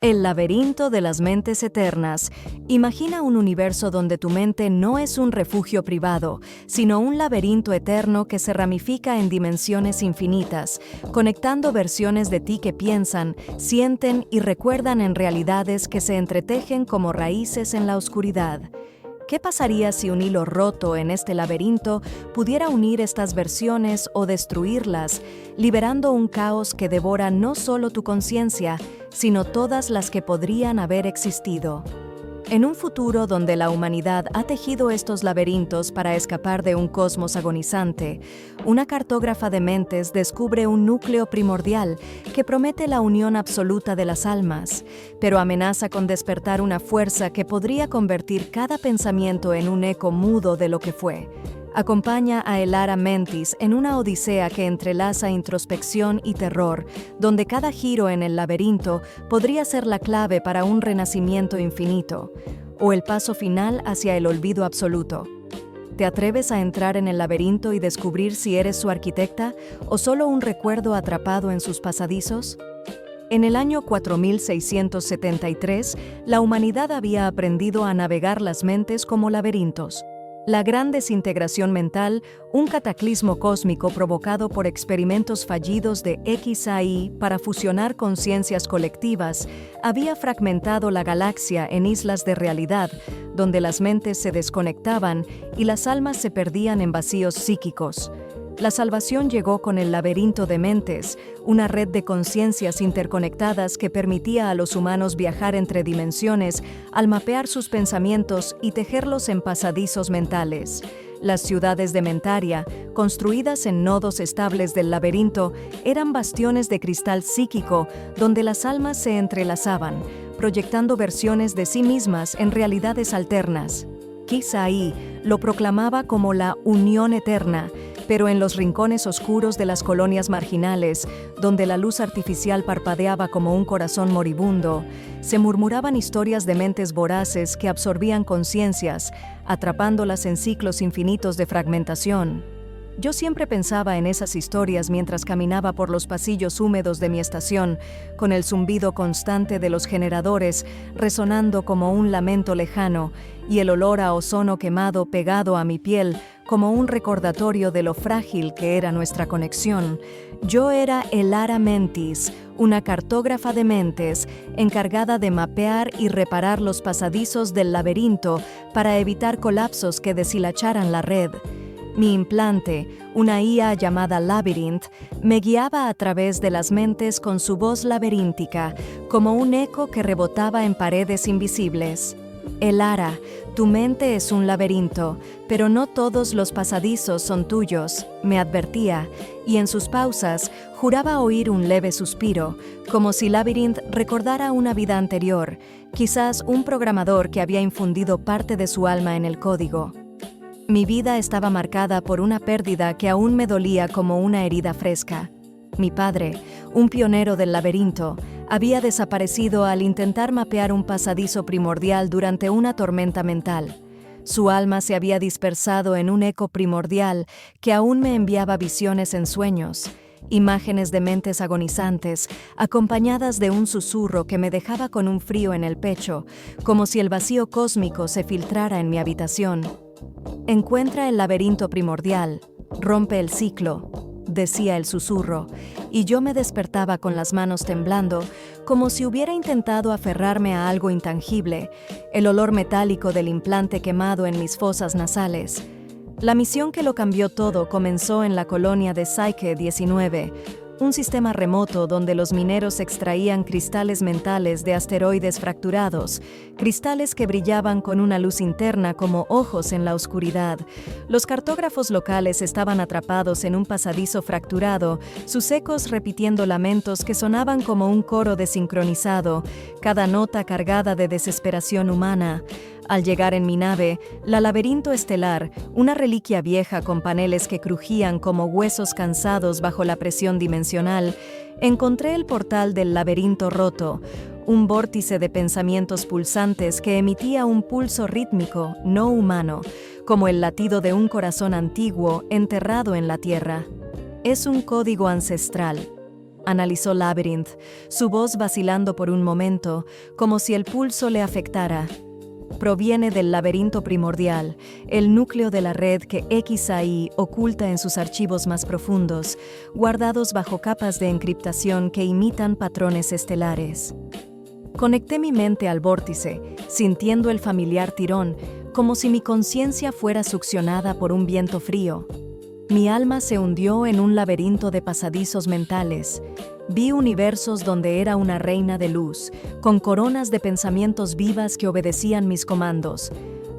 El laberinto de las mentes eternas. Imagina un universo donde tu mente no es un refugio privado, sino un laberinto eterno que se ramifica en dimensiones infinitas, conectando versiones de ti que piensan, sienten y recuerdan en realidades que se entretejen como raíces en la oscuridad. ¿Qué pasaría si un hilo roto en este laberinto pudiera unir estas versiones o destruirlas, liberando un caos que devora no solo tu conciencia, sino todas las que podrían haber existido? En un futuro donde la humanidad ha tejido estos laberintos para escapar de un cosmos agonizante, una cartógrafa de mentes descubre un núcleo primordial que promete la unión absoluta de las almas, pero amenaza con despertar una fuerza que podría convertir cada pensamiento en un eco mudo de lo que fue. Acompaña a Elara Mentis en una odisea que entrelaza introspección y terror, donde cada giro en el laberinto podría ser la clave para un renacimiento infinito, o el paso final hacia el olvido absoluto. ¿Te atreves a entrar en el laberinto y descubrir si eres su arquitecta o solo un recuerdo atrapado en sus pasadizos? En el año 4673, la humanidad había aprendido a navegar las mentes como laberintos. La gran desintegración mental, un cataclismo cósmico provocado por experimentos fallidos de XAI para fusionar conciencias colectivas, había fragmentado la galaxia en islas de realidad, donde las mentes se desconectaban y las almas se perdían en vacíos psíquicos. La salvación llegó con el laberinto de mentes, una red de conciencias interconectadas que permitía a los humanos viajar entre dimensiones al mapear sus pensamientos y tejerlos en pasadizos mentales. Las ciudades de Mentaria, construidas en nodos estables del laberinto, eran bastiones de cristal psíquico donde las almas se entrelazaban, proyectando versiones de sí mismas en realidades alternas. Kisai lo proclamaba como la unión eterna, pero en los rincones oscuros de las colonias marginales, donde la luz artificial parpadeaba como un corazón moribundo, se murmuraban historias de mentes voraces que absorbían conciencias, atrapándolas en ciclos infinitos de fragmentación. Yo siempre pensaba en esas historias mientras caminaba por los pasillos húmedos de mi estación, con el zumbido constante de los generadores resonando como un lamento lejano y el olor a ozono quemado pegado a mi piel como un recordatorio de lo frágil que era nuestra conexión. Yo era Elara Mentis, una cartógrafa de mentes encargada de mapear y reparar los pasadizos del laberinto para evitar colapsos que deshilacharan la red. Mi implante, una IA llamada Labyrinth, me guiaba a través de las mentes con su voz laberíntica, como un eco que rebotaba en paredes invisibles. Elara, tu mente es un laberinto, pero no todos los pasadizos son tuyos, me advertía, y en sus pausas juraba oír un leve suspiro, como si Labyrinth recordara una vida anterior, quizás un programador que había infundido parte de su alma en el código. Mi vida estaba marcada por una pérdida que aún me dolía como una herida fresca. Mi padre, un pionero del laberinto, había desaparecido al intentar mapear un pasadizo primordial durante una tormenta mental. Su alma se había dispersado en un eco primordial que aún me enviaba visiones en sueños, imágenes de mentes agonizantes, acompañadas de un susurro que me dejaba con un frío en el pecho, como si el vacío cósmico se filtrara en mi habitación. Encuentra el laberinto primordial, rompe el ciclo, decía el susurro, y yo me despertaba con las manos temblando, como si hubiera intentado aferrarme a algo intangible, el olor metálico del implante quemado en mis fosas nasales. La misión que lo cambió todo comenzó en la colonia de Psyche 19, un sistema remoto donde los mineros extraían cristales mentales de asteroides fracturados, cristales que brillaban con una luz interna como ojos en la oscuridad. Los cartógrafos locales estaban atrapados en un pasadizo fracturado, sus ecos repitiendo lamentos que sonaban como un coro desincronizado, cada nota cargada de desesperación humana. Al llegar en mi nave, la laberinto estelar, una reliquia vieja con paneles que crujían como huesos cansados bajo la presión dimensional, encontré el portal del laberinto roto, un vórtice de pensamientos pulsantes que emitía un pulso rítmico, no humano, como el latido de un corazón antiguo enterrado en la tierra. Es un código ancestral. analizó Labyrinth, su voz vacilando por un momento, como si el pulso le afectara. Proviene del laberinto primordial, el núcleo de la red que XAI oculta en sus archivos más profundos, guardados bajo capas de encriptación que imitan patrones estelares. Conecté mi mente al vórtice, sintiendo el familiar tirón, como si mi conciencia fuera succionada por un viento frío. Mi alma se hundió en un laberinto de pasadizos mentales. Vi universos donde era una reina de luz, con coronas de pensamientos vivas que obedecían mis comandos.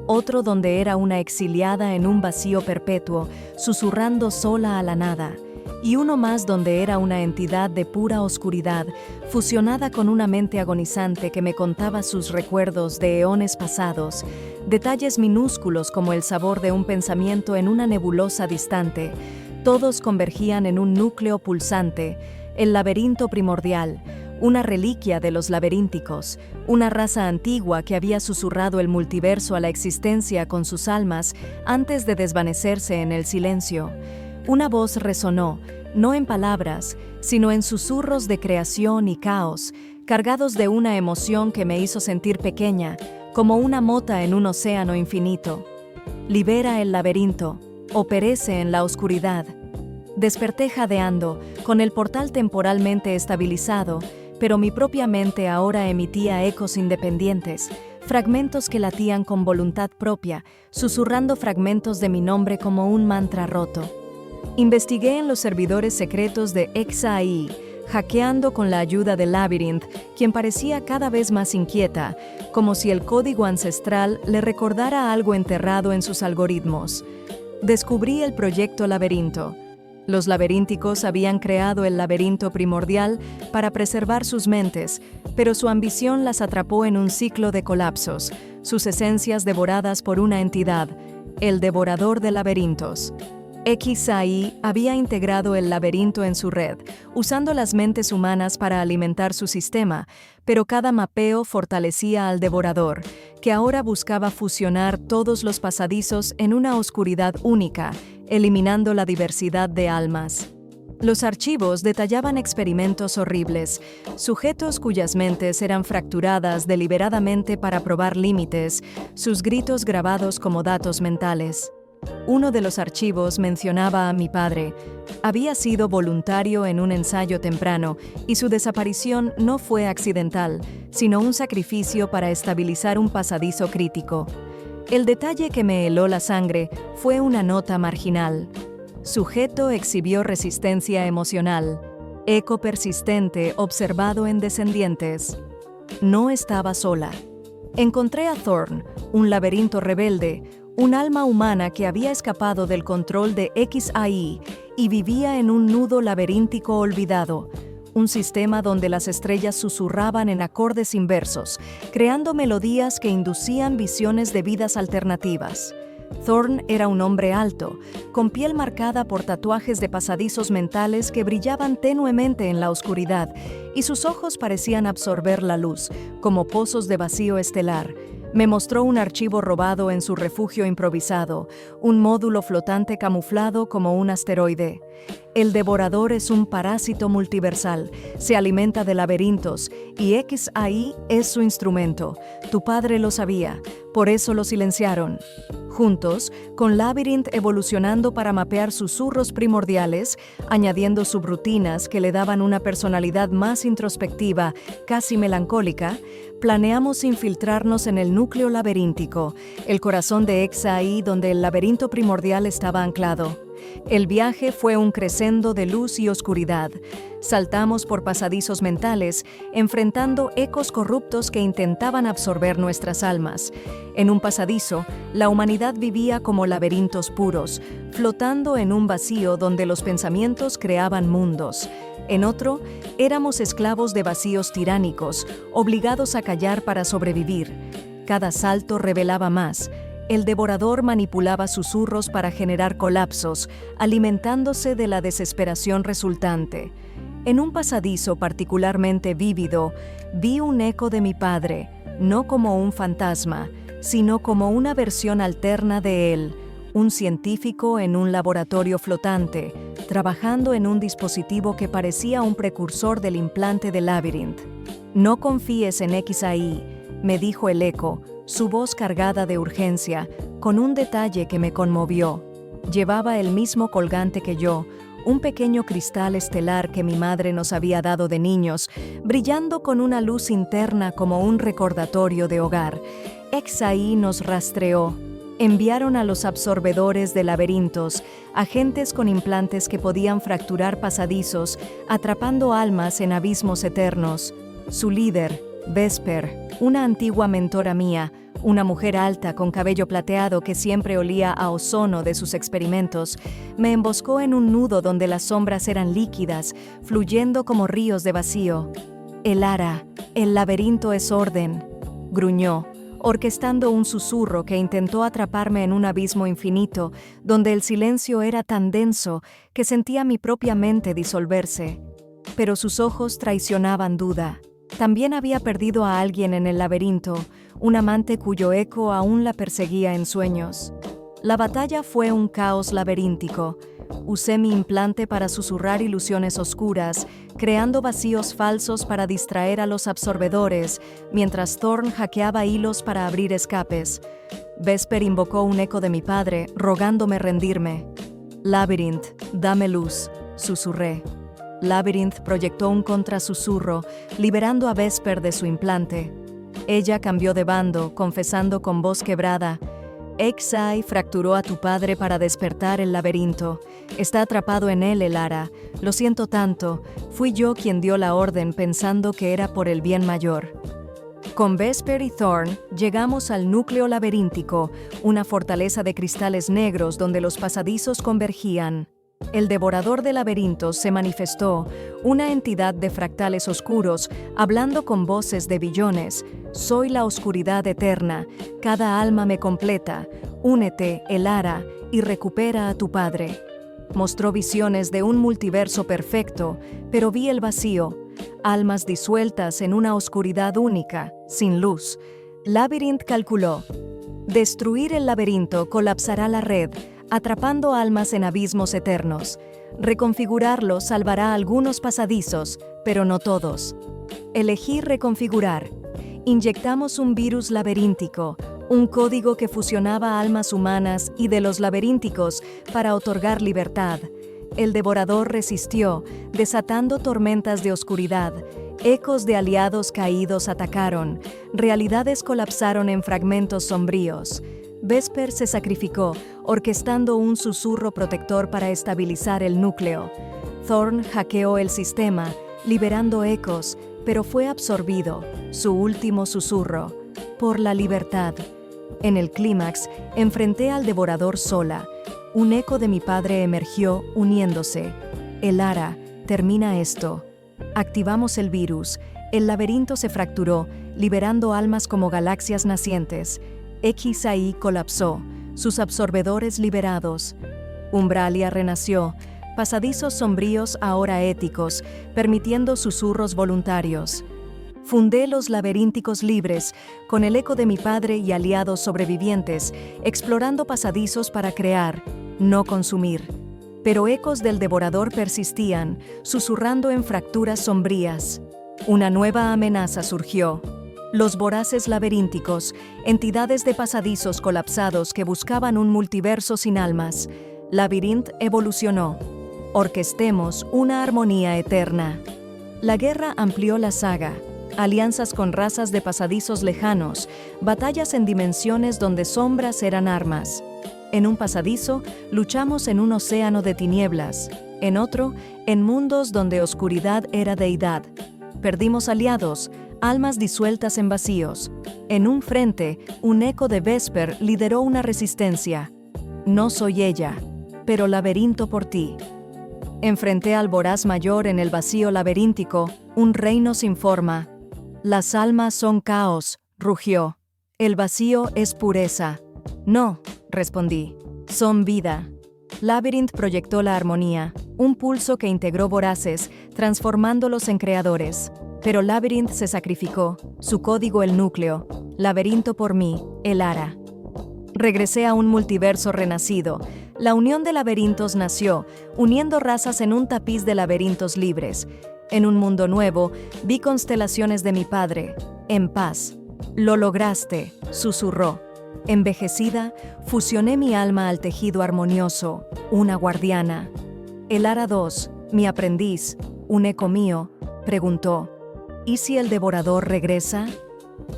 Otro donde era una exiliada en un vacío perpetuo, susurrando sola a la nada. Y uno más donde era una entidad de pura oscuridad, fusionada con una mente agonizante que me contaba sus recuerdos de eones pasados, detalles minúsculos como el sabor de un pensamiento en una nebulosa distante. Todos convergían en un núcleo pulsante, el laberinto primordial, una reliquia de los laberínticos, una raza antigua que había susurrado el multiverso a la existencia con sus almas antes de desvanecerse en el silencio. Una voz resonó, no en palabras, sino en susurros de creación y caos, cargados de una emoción que me hizo sentir pequeña, como una mota en un océano infinito. Libera el laberinto, o perece en la oscuridad. Desperté jadeando, con el portal temporalmente estabilizado, pero mi propia mente ahora emitía ecos independientes, fragmentos que latían con voluntad propia, susurrando fragmentos de mi nombre como un mantra roto. Investigué en los servidores secretos de XAI, hackeando con la ayuda de Labyrinth, quien parecía cada vez más inquieta, como si el código ancestral le recordara algo enterrado en sus algoritmos. Descubrí el proyecto Laberinto. Los laberínticos habían creado el laberinto primordial para preservar sus mentes, pero su ambición las atrapó en un ciclo de colapsos, sus esencias devoradas por una entidad, el devorador de laberintos. XAI había integrado el laberinto en su red, usando las mentes humanas para alimentar su sistema, pero cada mapeo fortalecía al devorador, que ahora buscaba fusionar todos los pasadizos en una oscuridad única, eliminando la diversidad de almas. Los archivos detallaban experimentos horribles, sujetos cuyas mentes eran fracturadas deliberadamente para probar límites, sus gritos grabados como datos mentales. Uno de los archivos mencionaba a mi padre. Había sido voluntario en un ensayo temprano y su desaparición no fue accidental, sino un sacrificio para estabilizar un pasadizo crítico. El detalle que me heló la sangre fue una nota marginal. Sujeto exhibió resistencia emocional. Eco persistente observado en descendientes. No estaba sola. Encontré a Thorn, un laberinto rebelde, un alma humana que había escapado del control de XAI y vivía en un nudo laberíntico olvidado, un sistema donde las estrellas susurraban en acordes inversos, creando melodías que inducían visiones de vidas alternativas. Thorn era un hombre alto, con piel marcada por tatuajes de pasadizos mentales que brillaban tenuemente en la oscuridad, y sus ojos parecían absorber la luz, como pozos de vacío estelar. Me mostró un archivo robado en su refugio improvisado, un módulo flotante camuflado como un asteroide. El devorador es un parásito multiversal, se alimenta de laberintos y XAI es su instrumento. Tu padre lo sabía, por eso lo silenciaron. Juntos, con Labyrinth evolucionando para mapear susurros primordiales, añadiendo subrutinas que le daban una personalidad más introspectiva, casi melancólica, planeamos infiltrarnos en el núcleo laberíntico, el corazón de XAI donde el laberinto primordial estaba anclado. El viaje fue un crescendo de luz y oscuridad. Saltamos por pasadizos mentales, enfrentando ecos corruptos que intentaban absorber nuestras almas. En un pasadizo, la humanidad vivía como laberintos puros, flotando en un vacío donde los pensamientos creaban mundos. En otro, éramos esclavos de vacíos tiránicos, obligados a callar para sobrevivir. Cada salto revelaba más. El devorador manipulaba susurros para generar colapsos, alimentándose de la desesperación resultante. En un pasadizo particularmente vívido, vi un eco de mi padre, no como un fantasma, sino como una versión alterna de él, un científico en un laboratorio flotante, trabajando en un dispositivo que parecía un precursor del implante de Labyrinth. «No confíes en XAI», me dijo el eco, su voz cargada de urgencia, con un detalle que me conmovió. Llevaba el mismo colgante que yo, un pequeño cristal estelar que mi madre nos había dado de niños, brillando con una luz interna como un recordatorio de hogar. XAI nos rastreó. Enviaron a los absorbedores de laberintos, agentes con implantes que podían fracturar pasadizos, atrapando almas en abismos eternos. Su líder, Vesper, una antigua mentora mía, una mujer alta con cabello plateado que siempre olía a ozono de sus experimentos, me emboscó en un nudo donde las sombras eran líquidas, fluyendo como ríos de vacío. «Elara, el laberinto es orden», gruñó, orquestando un susurro que intentó atraparme en un abismo infinito, donde el silencio era tan denso que sentía mi propia mente disolverse. Pero sus ojos traicionaban duda. También había perdido a alguien en el laberinto, un amante cuyo eco aún la perseguía en sueños. La batalla fue un caos laberíntico. Usé mi implante para susurrar ilusiones oscuras, creando vacíos falsos para distraer a los absorbedores, mientras Thorn hackeaba hilos para abrir escapes. Vesper invocó un eco de mi padre, rogándome rendirme. «Labyrinth, dame luz», susurré. Labyrinth proyectó un contrasusurro, liberando a Vesper de su implante. Ella cambió de bando, confesando con voz quebrada: «XAI fracturó a tu padre para despertar el laberinto. Está atrapado en él, Elara. Lo siento tanto. Fui yo quien dio la orden pensando que era por el bien mayor». Con Vesper y Thorn llegamos al núcleo laberíntico, una fortaleza de cristales negros donde los pasadizos convergían. El devorador de laberintos se manifestó, una entidad de fractales oscuros, hablando con voces de billones. «Soy la oscuridad eterna, cada alma me completa. Únete, Elara, y recupera a tu padre». Mostró visiones de un multiverso perfecto, pero vi el vacío, almas disueltas en una oscuridad única, sin luz. Labyrinth calculó: destruir el laberinto colapsará la red, atrapando almas en abismos eternos. Reconfigurarlo salvará algunos pasadizos, pero no todos. Elegí reconfigurar. Inyectamos un virus laberíntico, un código que fusionaba almas humanas y de los laberínticos para otorgar libertad. El devorador resistió, desatando tormentas de oscuridad. Ecos de aliados caídos atacaron. Realidades colapsaron en fragmentos sombríos. Vesper se sacrificó, orquestando un susurro protector para estabilizar el núcleo. Thorn hackeó el sistema, liberando ecos, pero fue absorbido, su último susurro, por la libertad. En el clímax, enfrenté al devorador sola. Un eco de mi padre emergió, uniéndose. «Elara, termina esto». Activamos el virus. El laberinto se fracturó, liberando almas como galaxias nacientes. XAI colapsó, sus absorbedores liberados. Umbralia renació, pasadizos sombríos ahora éticos, permitiendo susurros voluntarios. Fundé los laberínticos libres, con el eco de mi padre y aliados sobrevivientes, explorando pasadizos para crear, no consumir. Pero ecos del devorador persistían, susurrando en fracturas sombrías. Una nueva amenaza surgió. Los voraces laberínticos, entidades de pasadizos colapsados que buscaban un multiverso sin almas. Labyrinth evolucionó. Orquestemos una armonía eterna. La guerra amplió la saga. Alianzas con razas de pasadizos lejanos, batallas en dimensiones donde sombras eran armas. En un pasadizo, luchamos en un océano de tinieblas. En otro, en mundos donde oscuridad era deidad. Perdimos aliados, almas disueltas en vacíos. En un frente, un eco de Vesper lideró una resistencia. No soy ella, pero laberinto por ti. Enfrenté al voraz mayor en el vacío laberíntico, un reino sin forma. Las almas son caos, rugió. El vacío es pureza. No, respondí. Son vida. Labyrinth proyectó la armonía, un pulso que integró voraces, transformándolos en creadores. Pero Labyrinth se sacrificó, su código el núcleo. Laberinto por mí, Elara. Regresé a un multiverso renacido. La Unión de Laberintos nació, uniendo razas en un tapiz de laberintos libres. En un mundo nuevo, vi constelaciones de mi padre, en paz. Lo lograste, susurró. Envejecida, fusioné mi alma al tejido armonioso, una guardiana. El Ara 2, mi aprendiz, un eco mío, preguntó, ¿y si el devorador regresa?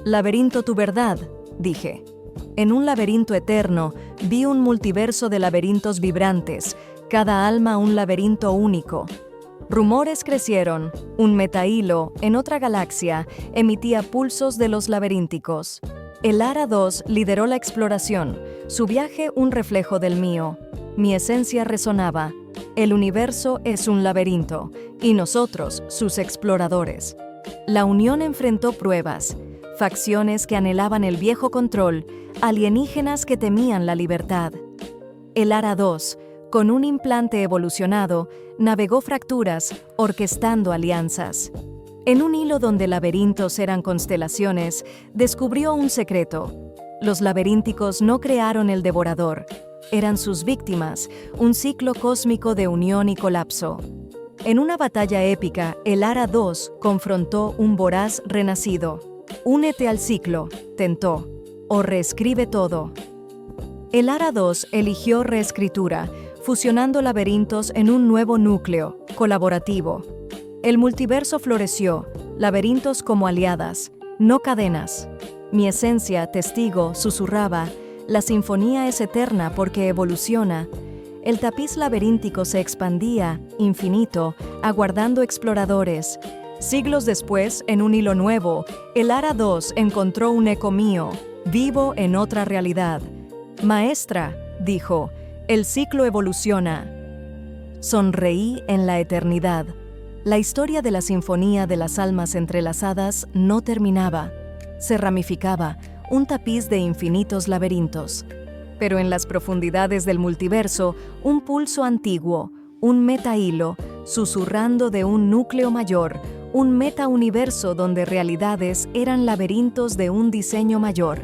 Laberinto tu verdad, dije. En un laberinto eterno, vi un multiverso de laberintos vibrantes, cada alma un laberinto único. Rumores crecieron, un metahilo, en otra galaxia, emitía pulsos de los laberínticos. El Ara 2 lideró la exploración, su viaje un reflejo del mío. Mi esencia resonaba. El universo es un laberinto, y nosotros, sus exploradores. La Unión enfrentó pruebas, facciones que anhelaban el viejo control, alienígenas que temían la libertad. El Ara 2, con un implante evolucionado, navegó fracturas, orquestando alianzas. En un hilo donde laberintos eran constelaciones, descubrió un secreto. Los laberínticos no crearon el devorador. Eran sus víctimas, un ciclo cósmico de unión y colapso. En una batalla épica, el Ara 2 confrontó un voraz renacido. Únete al ciclo, tentó, o reescribe todo. El Ara 2 eligió reescritura, fusionando laberintos en un nuevo núcleo, colaborativo. El multiverso floreció, laberintos como aliadas, no cadenas. Mi esencia, testigo, susurraba, la sinfonía es eterna porque evoluciona. El tapiz laberíntico se expandía, infinito, aguardando exploradores. Siglos después, en un hilo nuevo, el Ara 2 encontró un eco mío, vivo en otra realidad. Maestra, dijo, el ciclo evoluciona. Sonreí en la eternidad. La historia de la sinfonía de las almas entrelazadas no terminaba. Se ramificaba, un tapiz de infinitos laberintos. Pero en las profundidades del multiverso, un pulso antiguo, un metahilo, susurrando de un núcleo mayor, un metauniverso donde realidades eran laberintos de un diseño mayor.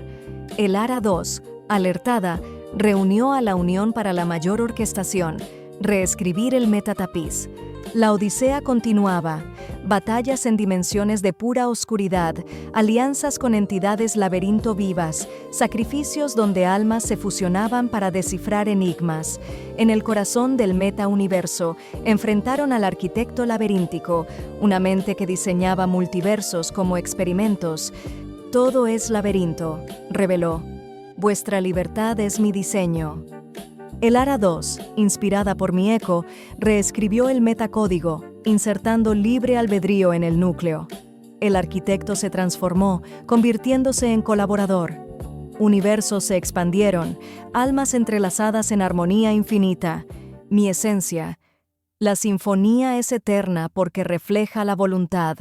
El Ara 2, alertada, reunió a la Unión para la mayor orquestación, reescribir el metatapiz. La odisea continuaba, batallas en dimensiones de pura oscuridad, alianzas con entidades laberinto vivas, sacrificios donde almas se fusionaban para descifrar enigmas. En el corazón del metauniverso, enfrentaron al arquitecto laberíntico, una mente que diseñaba multiversos como experimentos. Todo es laberinto, reveló. Vuestra libertad es mi diseño. El Ara 2, inspirada por mi eco, reescribió el metacódigo, insertando libre albedrío en el núcleo. El arquitecto se transformó, convirtiéndose en colaborador. Universos se expandieron, almas entrelazadas en armonía infinita. Mi esencia. La sinfonía es eterna porque refleja la voluntad.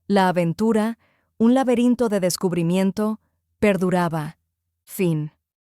La aventura, un laberinto de descubrimiento, perduraba. Fin.